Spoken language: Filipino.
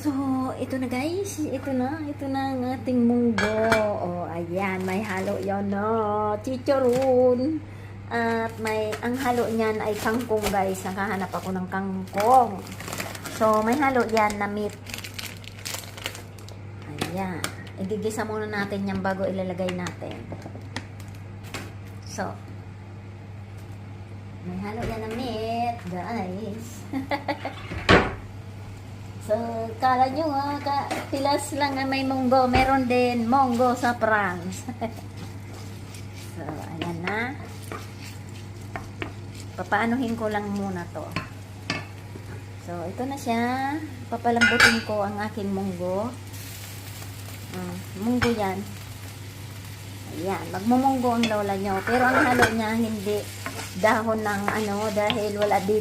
So, ito na guys. Ito na ang ating munggo. O, ayan. May halo yan na. Chicharon. At ang halo niyan ay kangkong guys. Nakahanap ako ng kangkong. So, may halo yan na meat. Ayan. Igigisa muna natin yan bago ilalagay natin. So, may halo yan na meat, guys. So, kala nyo pilas lang na may munggo. Meron din munggo sa France. So, ayan na. Papaanuhin ko lang muna to. So, ito na siya. Papalambutin ko ang aking munggo. Munggo yan. Ayan. Magmumunggo ang lola nyo. Pero ang halo niya, hindi dahon ng dahil wala dito.